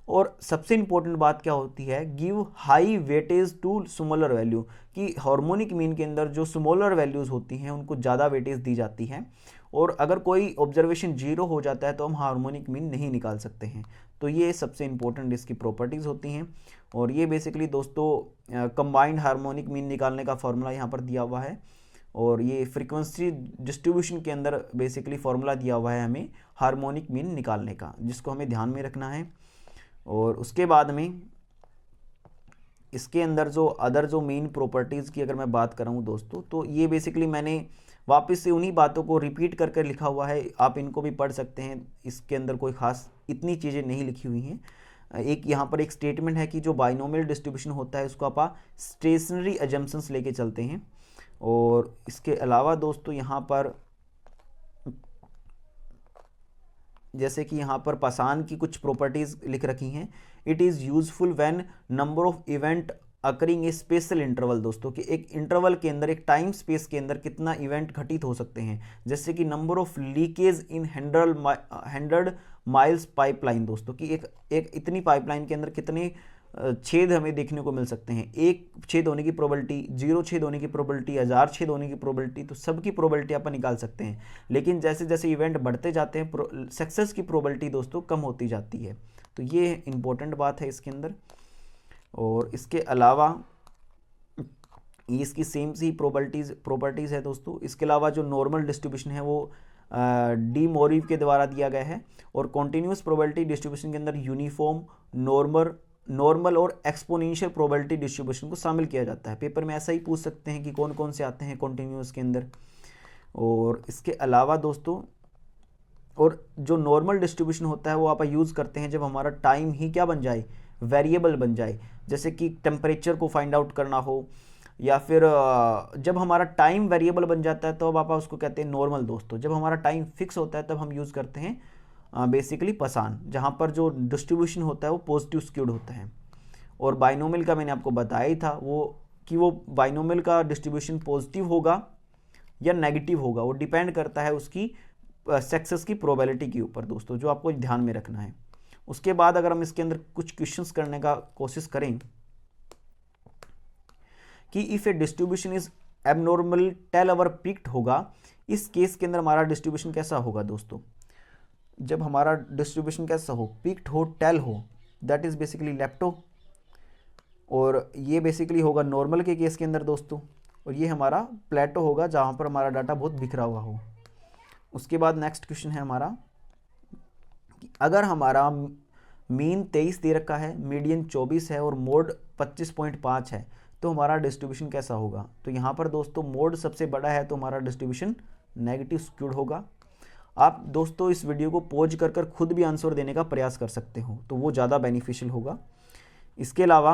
और सबसे इंपॉर्टेंट बात क्या होती है, give high weightage to smaller value, कि हार्मोनिक मीन के अंदर जो स्मॉलर वैल्यूज़ होती हैं उनको ज़्यादा वेटेज दी जाती है। और अगर कोई ऑब्जर्वेशन 0 हो जाता है तो हम हार्मोनिक मीन नहीं निकाल सकते हैं। तो ये सबसे इंपॉर्टेंट इसकी प्रॉपर्टीज़ होती हैं। और ये बेसिकली दोस्तों कंबाइंड हार्मोनिक मीन निकालने का फॉर्मूला यहाँ पर दिया हुआ है। और ये फ्रीक्वेंसी डिस्ट्रीब्यूशन के अंदर बेसिकली फॉर्मूला दिया हुआ है हमें हार्मोनिक मीन निकालने का, जिसको हमें ध्यान में रखना है। और उसके बाद में इसके अंदर जो अदर जो मेन प्रॉपर्टीज़ की अगर मैं बात करूँ दोस्तों, तो ये बेसिकली मैंने वापस से उन्हीं बातों को रिपीट करके लिखा हुआ है, आप इनको भी पढ़ सकते हैं। इसके अंदर कोई ख़ास इतनी चीज़ें नहीं लिखी हुई हैं। एक यहाँ पर एक स्टेटमेंट है कि जो बाइनोमियल डिस्ट्रीब्यूशन होता है उसको आप स्टेशनरी अजम्पशंस लेके चलते हैं। और इसके अलावा दोस्तों यहाँ पर जैसे कि यहाँ पर पासान की कुछ प्रॉपर्टीज़ लिख रखी हैं। It is useful when number of event occurring A special interval दोस्तों, कि एक इंटरवल के अंदर, एक टाइम स्पेस के अंदर कितना इवेंट घटित हो सकते हैं। जैसे कि number of leakage in 100 miles pipeline दोस्तों, कि एक इतनी पाइपलाइन के अंदर कितने छेद हमें देखने को मिल सकते हैं। एक छेद होने की प्रोबेबिलिटी, 0 छेद होने की प्रोबेबिलिटी, 1000 छेद होने की प्रोबेबिलिटी, तो सबकी प्रोबेबिलिटी आप निकाल सकते हैं। लेकिन जैसे जैसे इवेंट बढ़ते जाते हैं सक्सेस की प्रोबेबिलिटी दोस्तों कम होती जाती है। तो ये इंपॉर्टेंट बात है इसके अंदर। और इसके अलावा इसकी सेम सी प्रॉपर्टीज़ है दोस्तों। इसके अलावा जो नॉर्मल डिस्ट्रीब्यूशन है वो डी मोरिव के द्वारा दिया गया है। और कॉन्टिन्यूस प्रोबेबिलिटी डिस्ट्रीब्यूशन के अंदर यूनिफॉर्म, नॉर्मल और एक्सपोनेंशियल प्रोबेबिलिटी डिस्ट्रीब्यूशन को शामिल किया जाता है। पेपर में ऐसा ही पूछ सकते हैं कि कौन कौन से आते हैं कॉन्टिन्यूस के अंदर। और इसके अलावा दोस्तों, और जो नॉर्मल डिस्ट्रीब्यूशन होता है वो आप यूज़ करते हैं जब हमारा टाइम ही क्या बन जाए, वेरिएबल बन जाए। जैसे कि टेम्परेचर को फाइंड आउट करना हो, या फिर जब हमारा टाइम वेरिएबल बन जाता है तो अब आप उसको कहते हैं नॉर्मल दोस्तों। जब हमारा टाइम फिक्स होता है तब हम यूज़ करते हैं बेसिकली पासान, जहाँ पर जो डिस्ट्रीब्यूशन होता है वो पॉजिटिव स्क्यूड होता है। और बाइनोमियल का मैंने आपको बताया ही था वो बाइनोमियल का डिस्ट्रीब्यूशन पॉजिटिव होगा या नेगेटिव होगा, वो डिपेंड करता है उसकी सक्सेस की प्रोबेबिलिटी के ऊपर दोस्तों, जो आपको ध्यान में रखना है। उसके बाद अगर हम इसके अंदर कुछ क्वेश्चंस करने का कोशिश करें कि if a distribution is abnormal tail our picked होगा, इस केस के अंदर हमारा डिस्ट्रीब्यूशन कैसा होगा दोस्तों। जब हमारा डिस्ट्रीब्यूशन कैसा हो, पिक्ड हो, टेल हो, दैट इज बेसिकली लेप्टो। और ये बेसिकली होगा नॉर्मल के केस के अंदर दोस्तों। और ये हमारा प्लेटो होगा, जहाँ पर हमारा डाटा बहुत बिखरा हुआ हो। उसके बाद नेक्स्ट क्वेश्चन है हमारा, अगर हमारा मीन 23 दे रखा है, मीडियन 24 है और मोड 25.5 है, तो हमारा डिस्ट्रीब्यूशन कैसा होगा। तो यहाँ पर दोस्तों मोड सबसे बड़ा है तो हमारा डिस्ट्रीब्यूशन नेगेटिव स्क्यूड होगा। आप दोस्तों इस वीडियो को पॉज कर खुद भी आंसर देने का प्रयास कर सकते हो, तो वो ज़्यादा बेनिफिशियल होगा। इसके अलावा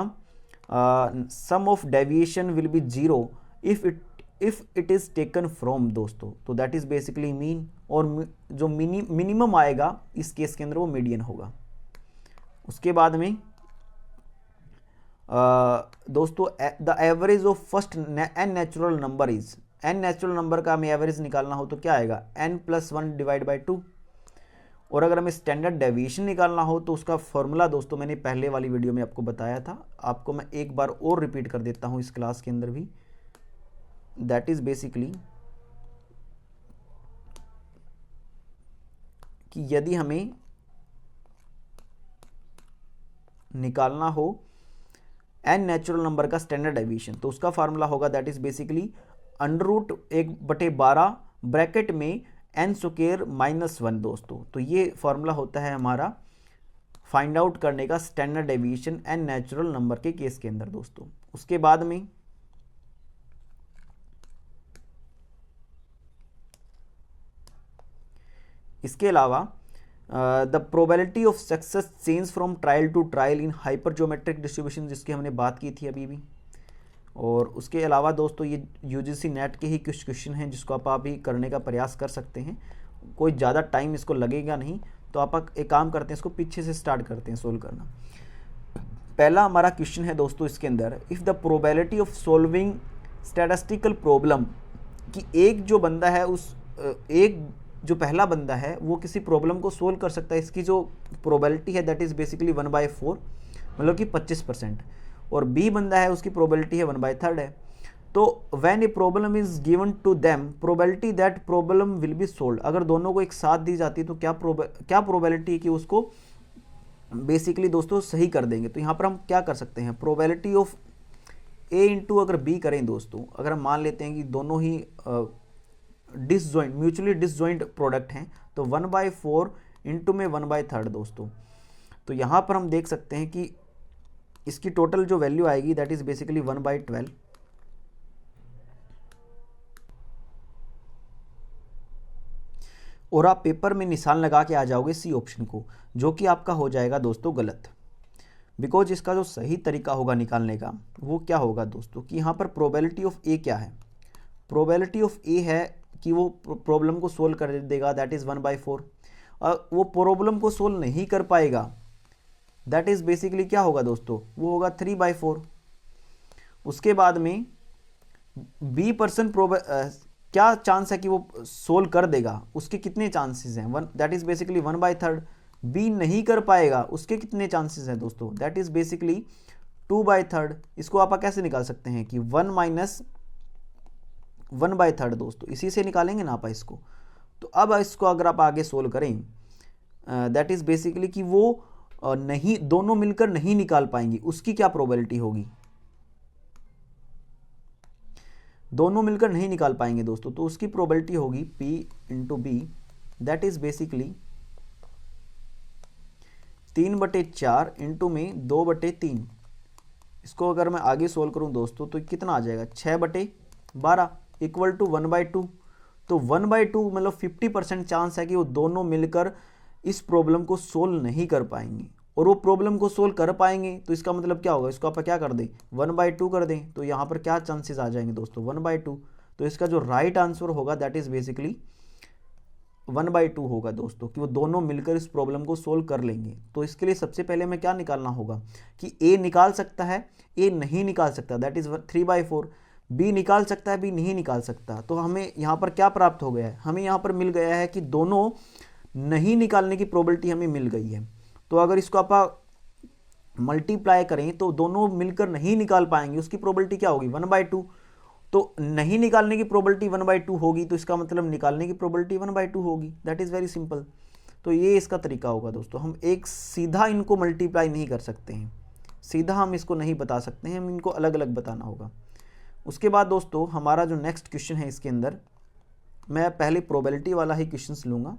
sum of deviation will be 0 if it is taken from दोस्तों, तो दैट इज़ बेसिकली मीन। और जो मिनिमम आएगा इस केस के अंदर वो मीडियन होगा। उसके बाद में दोस्तों the average of first n natural number is, n natural number का हमें एवरेज निकालना हो तो क्या आएगा, n+1 डिवाइड बाई 2। और अगर हमें स्टैंडर्ड डेविएशन निकालना हो तो उसका फॉर्मूला दोस्तों मैंने पहले वाली वीडियो में आपको बताया था, आपको मैं एक बार और रिपीट कर देता हूँ इस क्लास के अंदर भी। दैट इज बेसिकली कि यदि हमें निकालना हो एन नेचुरल नंबर का स्टैंडर्ड डेविएशन तो उसका फार्मूला होगा दैट इज बेसिकली √1/12 ब्रैकेट में एन स्क्वायर -1 दोस्तों। तो ये फॉर्मूला होता है हमारा फाइंड आउट करने का standard deviation n natural number के केस के अंदर दोस्तों। उसके बाद में इसके अलावा the probability of success change from trial to trial in hypergeometric distribution, जिसकी हमने बात की थी अभी भी। और उसके अलावा दोस्तों ये यूजीसी नेट के ही कुछ क्वेश्चन हैं जिसको आप अभी करने का प्रयास कर सकते हैं, कोई ज़्यादा टाइम इसको लगेगा नहीं। तो आप एक काम करते हैं, इसको पीछे से स्टार्ट करते हैं सोल्व करना। पहला हमारा क्वेश्चन है दोस्तों इसके अंदर, if the probability of solving statistical problem, कि एक जो बंदा है एक जो पहला बंदा है वो किसी प्रॉब्लम को सोल्व कर सकता है, इसकी जो प्रोबेबिलिटी है दैट इज़ बेसिकली 1/4 मतलब कि 25%, और बी बंदा है उसकी प्रोबेबिलिटी है 1/3 है। तो when a problem is given to them probability that problem will be solve, अगर दोनों को एक साथ दी जाती है तो क्या प्रोबेबिलिटी है कि उसको बेसिकली दोस्तों सही कर देंगे। तो यहाँ पर हम क्या कर सकते हैं, प्रोबेबिलिटी ऑफ ए इंटू अगर बी करें दोस्तों, अगर हम मान लेते हैं कि दोनों ही म्यूचुअली डिसजॉइंट प्रोडक्ट हैं तो 1/4 इंटू में 1/3 दोस्तों। तो यहाँ पर हम देख सकते हैं कि इसकी टोटल जो वैल्यू आएगी दैट इज बेसिकली 1/12। और आप पेपर में निशान लगा के आ जाओगे सी ऑप्शन को, जो कि आपका हो जाएगा दोस्तों गलत, बिकॉज इसका जो सही तरीका होगा निकालने का वो क्या होगा दोस्तों कि यहाँ पर प्रोबेबिलिटी ऑफ ए क्या है, प्रोबेबिलिटी ऑफ ए है कि वो प्रॉब्लम को सोल्व कर देगा दैट इज़ 1/4, और वो प्रॉब्लम को सोल्व नहीं कर पाएगा दैट इज़ बेसिकली क्या होगा दोस्तों, वो होगा 3/4। उसके बाद में बी पर्सन क्या चांस है कि वो सोल्व कर देगा, उसके कितने चांसेस हैं, दैट इज़ बेसिकली 1/3। बी नहीं कर पाएगा उसके कितने चांसेस हैं दोस्तों, दैट इज़ बेसिकली 2/3। इसको आप कैसे निकाल सकते हैं कि 1 - 1/3 दोस्तों, इसी से निकालेंगे ना आप इसको। तो अब इसको अगर आप आगे सोल्व करें दैट इज़ बेसिकली कि वो नहीं, दोनों मिलकर नहीं निकाल पाएंगी, उसकी क्या प्रोबेबिलिटी होगी, दोनों मिलकर नहीं निकाल पाएंगे दोस्तों, तो उसकी प्रोबेबिलिटी होगी P into B that is basically 3/4 into में 2/3। इसको अगर मैं आगे सोल्व करूं दोस्तों तो कितना आ जाएगा 6/12 इक्वल टू 1/2। तो 1/2 मतलब 50% चांस है कि वो दोनों मिलकर इस प्रॉब्लम को सोल्व नहीं कर पाएंगे, और वो प्रॉब्लम को सोल्व कर पाएंगे तो इसका मतलब क्या होगा, इसको आप क्या कर दें 1/2 कर दें, तो यहाँ पर क्या चांसेस आ जाएंगे दोस्तों 1/2। तो इसका जो राइट आंसर होगा दैट इज बेसिकली 1/2 होगा दोस्तों, कि वो दोनों मिलकर इस प्रॉब्लम को सोल्व कर लेंगे। तो इसके लिए सबसे पहले हमें क्या निकालना होगा कि ए निकाल सकता है, ए नहीं निकाल सकता दैट इज 3/4, बी निकाल सकता है, बी नहीं निकाल सकता। तो हमें यहाँ पर क्या प्राप्त हो गया है, हमें यहाँ पर मिल गया है कि दोनों नहीं निकालने की प्रोबेबिलिटी हमें मिल गई है। तो अगर इसको आप मल्टीप्लाई करें तो दोनों मिलकर नहीं निकाल पाएंगे, उसकी प्रोबेबिलिटी क्या होगी 1/2। तो नहीं निकालने की प्रोबेबिलिटी 1/2 होगी, तो इसका मतलब निकालने की प्रोबेबिलिटी 1/2 होगी, दैट इज़ वेरी सिंपल। तो ये इसका तरीका होगा दोस्तों, हम एक सीधा इनको मल्टीप्लाई नहीं कर सकते हैं, सीधा हम इसको नहीं बता सकते हैं, हम इनको अलग अलग बताना होगा। उसके बाद दोस्तों हमारा जो नेक्स्ट क्वेश्चन है इसके अंदर मैं पहले प्रोबेबिलिटी वाला ही क्वेश्चन लूँगा,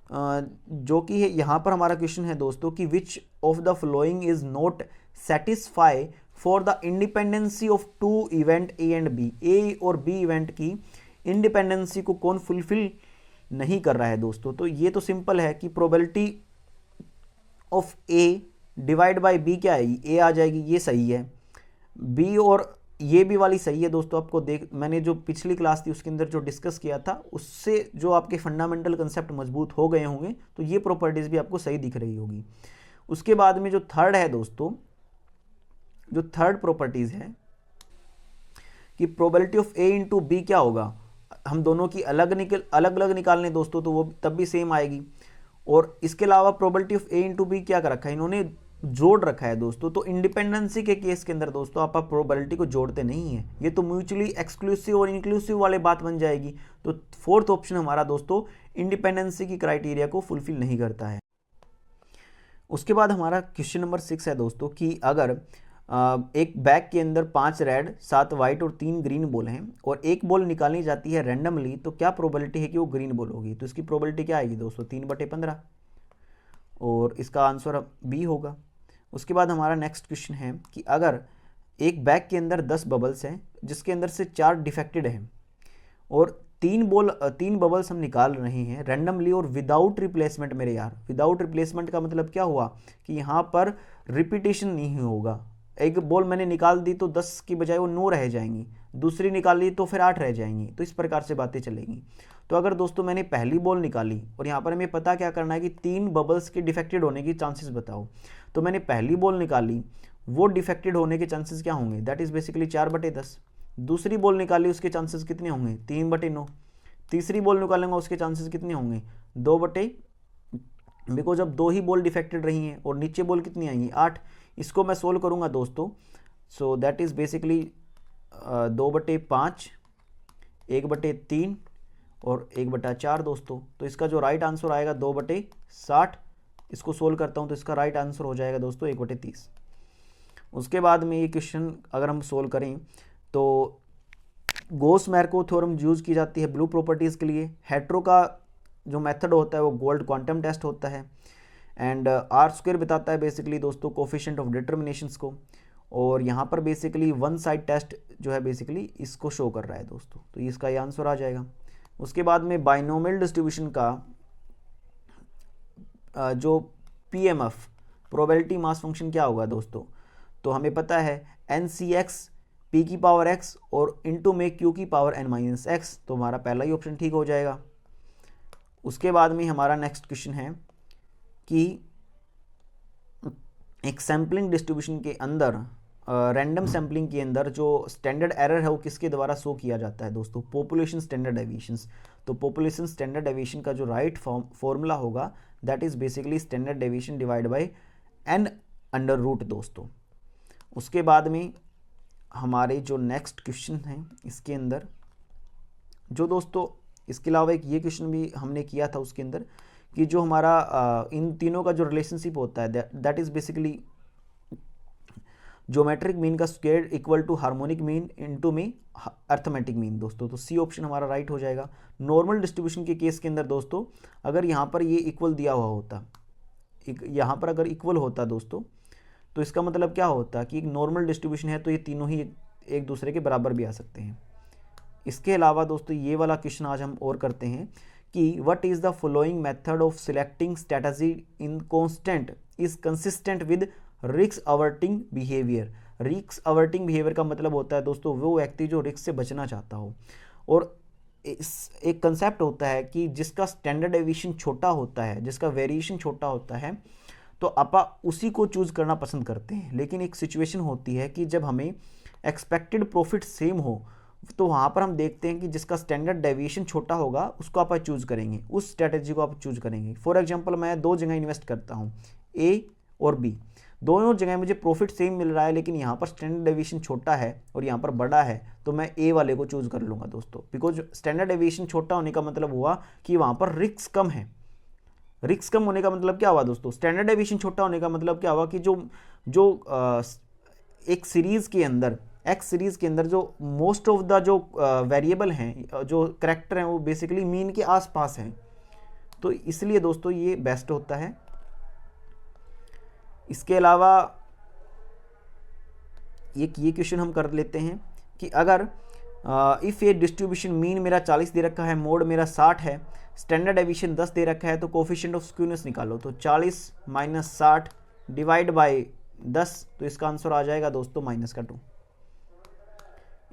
जो कि यहाँ पर हमारा क्वेश्चन है दोस्तों कि which of the following is not satisfy for the independency of two event A and B, A और बी इवेंट की इंडिपेंडेंसी को कौन फुलफिल नहीं कर रहा है दोस्तों। तो ये तो सिंपल है कि probability of A divide by B क्या आएगी, ए आ जाएगी, ये सही है। बी और ये भी वाली सही है दोस्तों, आपको मैंने जो पिछली क्लास थी उसके अंदर जो डिस्कस किया था उससे जो आपके फंडामेंटल कंसेप्ट मजबूत हो गए होंगे, तो ये प्रॉपर्टीज़ भी आपको सही दिख रही होगी। उसके बाद में जो थर्ड है दोस्तों, जो थर्ड प्रॉपर्टीज़ है कि probability of A into B क्या होगा, हम दोनों की अलग अलग निकालने दोस्तों तो वो तब भी सेम आएगी। और इसके अलावा probability of A into B क्या कर रखा है, इन्होंने जोड़ रखा है दोस्तों। तो इंडिपेंडेंसी के केस के अंदर दोस्तों आप प्रोबेबिलिटी को जोड़ते नहीं है, ये तो म्यूचुअली एक्सक्लूसिव और इंक्लूसिव वाले बात बन जाएगी। तो फोर्थ ऑप्शन हमारा दोस्तों इंडिपेंडेंसी की क्राइटेरिया को फुलफिल नहीं करता है। उसके बाद हमारा क्वेश्चन नंबर 6 है दोस्तों कि अगर एक बैग के अंदर 5 रेड 7 वाइट और 3 ग्रीन बॉल हैं और एक बॉल निकाली जाती है रैंडमली, तो क्या प्रोबेबिलिटी है कि वो ग्रीन बॉल होगी। तो इसकी प्रोबेबिलिटी क्या आएगी दोस्तों, 3/15 और इसका आंसर बी होगा। उसके बाद हमारा नेक्स्ट क्वेश्चन है कि अगर एक बैग के अंदर 10 बबल्स हैं जिसके अंदर से 4 डिफेक्टेड हैं और 3 बबल्स हम निकाल रहे हैं रैंडमली और विदाउट रिप्लेसमेंट। मेरे यार विदाउट रिप्लेसमेंट का मतलब क्या हुआ कि यहाँ पर रिपीटेशन नहीं होगा। एक बॉल मैंने निकाल दी तो 10 की बजाय वो 9 रह जाएंगी, दूसरी निकाली तो फिर 8 रह जाएंगी। तो इस प्रकार से बातें चलेंगी। तो अगर दोस्तों मैंने पहली बॉल निकाली और यहाँ पर हमें पता क्या करना है कि 3 बबल्स के डिफेक्टेड होने की चांसेस बताओ। तो मैंने पहली बॉल निकाली, वो डिफेक्टेड होने के चांसेस क्या होंगे, दैट इज बेसिकली 4/10। दूसरी बॉल निकाली, उसके चांसेस कितने होंगे, 3/9। तीसरी बॉल निकालूंगा, उसके चांसेस कितने होंगे, 2/, बिकॉज अब 2 ही बॉल डिफेक्टेड रही हैं और नीचे बॉल कितनी आएंगी, 8। इसको मैं सोल्व करूंगा दोस्तों, सो दैट इज बेसिकली 2/5, 1/3 और 1/4 दोस्तों। तो इसका जो राइट आंसर आएगा 2/60। इसको सोल्व करता हूं तो इसका राइट आंसर हो जाएगा दोस्तों 1/30। उसके बाद में ये क्वेश्चन अगर हम सोल्व करें तो गॉस-मैर्कोव थ्योरम यूज की जाती है ब्लू प्रॉपर्टीज़ के लिए। हेट्रो का जो मेथड होता है वो गोल्ड क्वांटम टेस्ट होता है एंड R² बताता है बेसिकली दोस्तों कोफिशिएंट ऑफ डिटर्मिनेशंस को। और यहाँ पर बेसिकली वन साइड टेस्ट जो है बेसिकली इसको शो कर रहा है दोस्तों। तो इसका ये आंसर आ जाएगा। उसके बाद में बाइनोमियल डिस्ट्रीब्यूशन का जो PMF प्रोबेबिलिटी मास फंक्शन क्या होगा दोस्तों, तो हमें पता है NCX P⁻x और इंटू में Q⁻n-x। तो हमारा पहला ही ऑप्शन ठीक हो जाएगा। उसके बाद में हमारा नेक्स्ट क्वेश्चन है कि एक सैम्पलिंग डिस्ट्रीब्यूशन के अंदर रैंडम सैम्पलिंग के अंदर जो स्टैंडर्ड एरर है वो किसके द्वारा शो किया जाता है दोस्तों, पॉपुलेशन स्टैंडर्ड डेविएशंस। तो पॉपुलेशन स्टैंडर्ड डेविएशन का जो राइट फॉर्मूला होगा that is basically standard deviation divide by n√। दोस्तों उसके बाद में हमारे जो नेक्स्ट क्वेश्चन हैं इसके अंदर जो दोस्तों इसके अलावा एक ये क्वेश्चन भी हमने किया था उसके अंदर कि जो हमारा इन तीनों का जो रिलेशनशिप होता है that is basically geometric mean का square equal to harmonic mean into में अर्थमेटिक मीन दोस्तों। तो सी ऑप्शन हमारा राइट हो जाएगा। नॉर्मल डिस्ट्रीब्यूशन के केस के अंदर दोस्तों अगर यहाँ पर ये इक्वल दिया हुआ होता, यहाँ पर अगर इक्वल होता दोस्तों तो इसका मतलब क्या होता कि एक नॉर्मल डिस्ट्रीब्यूशन है तो ये तीनों ही एक दूसरे के बराबर भी आ सकते हैं। इसके अलावा दोस्तों ये वाला क्वेश्चन आज हम और करते हैं कि what is the following method of selecting strategy in constant is consistent with risk averting behaviour. Risk averting behaviour का मतलब होता है दोस्तों वो व्यक्ति जो रिस्क से बचना चाहता हो। और एक कंसेप्ट होता है कि जिसका स्टैंडर्ड डेविएशन छोटा होता है, जिसका वेरिएशन छोटा होता है तो आप उसी को चूज करना पसंद करते हैं। लेकिन एक सिचुएशन होती है कि जब हमें एक्सपेक्टेड प्रॉफिट सेम हो तो वहाँ पर हम देखते हैं कि जिसका स्टैंडर्ड डेविएशन छोटा होगा उसको आप चूज करेंगे, उस स्ट्रेटेजी को आप चूज करेंगे। फॉर एग्जांपल मैं 2 जगह इन्वेस्ट करता हूँ A और B, दोनों जगह मुझे प्रॉफिट सेम मिल रहा है लेकिन यहाँ पर स्टैंडर्ड डेविएशन छोटा है और यहाँ पर बड़ा है तो मैं A वाले को चूज कर लूँगा दोस्तों। बिकॉज स्टैंडर्ड डेविएशन छोटा होने का मतलब हुआ कि वहाँ पर रिस्क कम है। रिस्क कम होने का मतलब क्या हुआ दोस्तों, स्टैंडर्ड डेविएशन छोटा होने का मतलब क्या हुआ कि जो एक सीरीज के अंदर एक्स सीरीज के अंदर जो मोस्ट ऑफ द जो वेरिएबल हैं जो करेक्टर हैं वो बेसिकली मीन के आसपास हैं। तो इसलिए दोस्तों ये बेस्ट होता है। इसके अलावा ये क्वेश्चन हम कर लेते हैं कि अगर इफ़ ये डिस्ट्रीब्यूशन मीन मेरा 40 दे रखा है, मोड मेरा 60 है, स्टैंडर्ड डेविएशन 10 दे रखा है तो कोफिशिएंट ऑफ स्क्यूनेस निकालो। तो 40 माइनस 60 डिवाइड बाय 10 तो इसका आंसर आ जाएगा दोस्तों -2।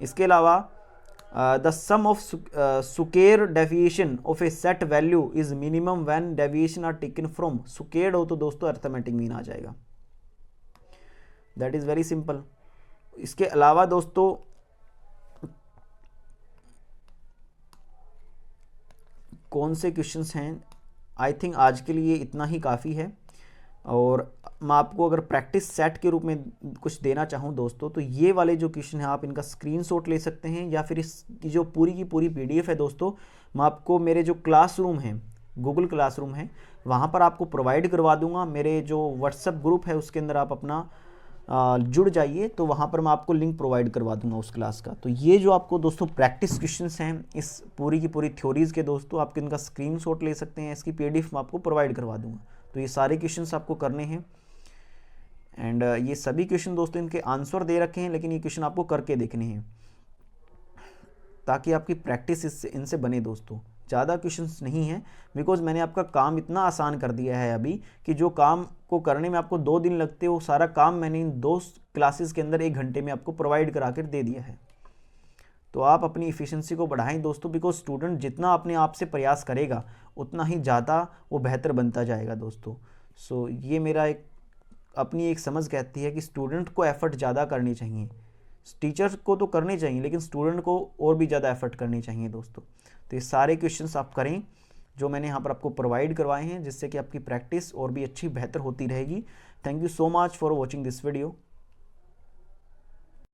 इसके अलावा the sum of square deviation of a set value is minimum when deviation are taken from squared हो तो दोस्तों अर्थमेटिक मीन आ जाएगा। That is very simple. इसके अलावा दोस्तों कौन से क्वेश्चंस हैं आई थिंक आज के लिए इतना ही काफ़ी है। और मैं आपको अगर प्रैक्टिस सेट के रूप में कुछ देना चाहूँ दोस्तों, तो ये वाले जो क्वेश्चन है आप इनका स्क्रीनशॉट ले सकते हैं, या फिर इसकी जो पूरी की पूरी पीडीएफ है दोस्तों, मैं आपको मेरे जो क्लासरूम है, गूगल क्लासरूम है, वहाँ पर आपको प्रोवाइड करवा दूंगा। मेरे जो व्हाट्सएप ग्रुप है उसके अंदर आप अपना जुड़ जाइए, तो वहाँ पर मैं आपको लिंक प्रोवाइड करवा दूंगा उस क्लास का। तो ये जो आपको दोस्तों प्रैक्टिस क्वेश्चंस हैं इस पूरी की पूरी थ्योरीज़ के दोस्तों, आप इनका स्क्रीनशॉट ले सकते हैं, इसकी पीडीएफ मैं आपको प्रोवाइड करवा दूंगा। तो ये सारे क्वेश्चंस आपको करने हैं, एंड ये सभी क्वेश्चन दोस्तों इनके आंसर दे रखे हैं, लेकिन ये क्वेश्चन आपको करके देखने हैं ताकि आपकी प्रैक्टिस इनसे बने दोस्तों। ज़्यादा क्वेश्चंस नहीं हैं, बिकॉज मैंने आपका काम इतना आसान कर दिया है अभी कि जो काम को करने में आपको 2 दिन लगते हो, सारा काम मैंने इन 2 क्लासेस के अंदर 1 घंटे में आपको प्रोवाइड करा कर दे दिया है। तो आप अपनी इफ़िशियंसी को बढ़ाएं दोस्तों, बिकॉज स्टूडेंट जितना अपने आप से प्रयास करेगा उतना ही ज़्यादा वो बेहतर बनता जाएगा दोस्तों। सो ये मेरा अपनी एक समझ कहती है कि स्टूडेंट को एफ़र्ट ज़्यादा करनी चाहिए। टीचर को तो करनी चाहिए, लेकिन स्टूडेंट को और भी ज़्यादा एफ़र्ट करनी चाहिए दोस्तों। तो ये सारे क्वेश्चंस आप करें जो मैंने यहाँ पर आपको प्रोवाइड करवाए हैं, जिससे कि आपकी प्रैक्टिस और भी अच्छी बेहतर होती रहेगी। Thank you so much for watching this video.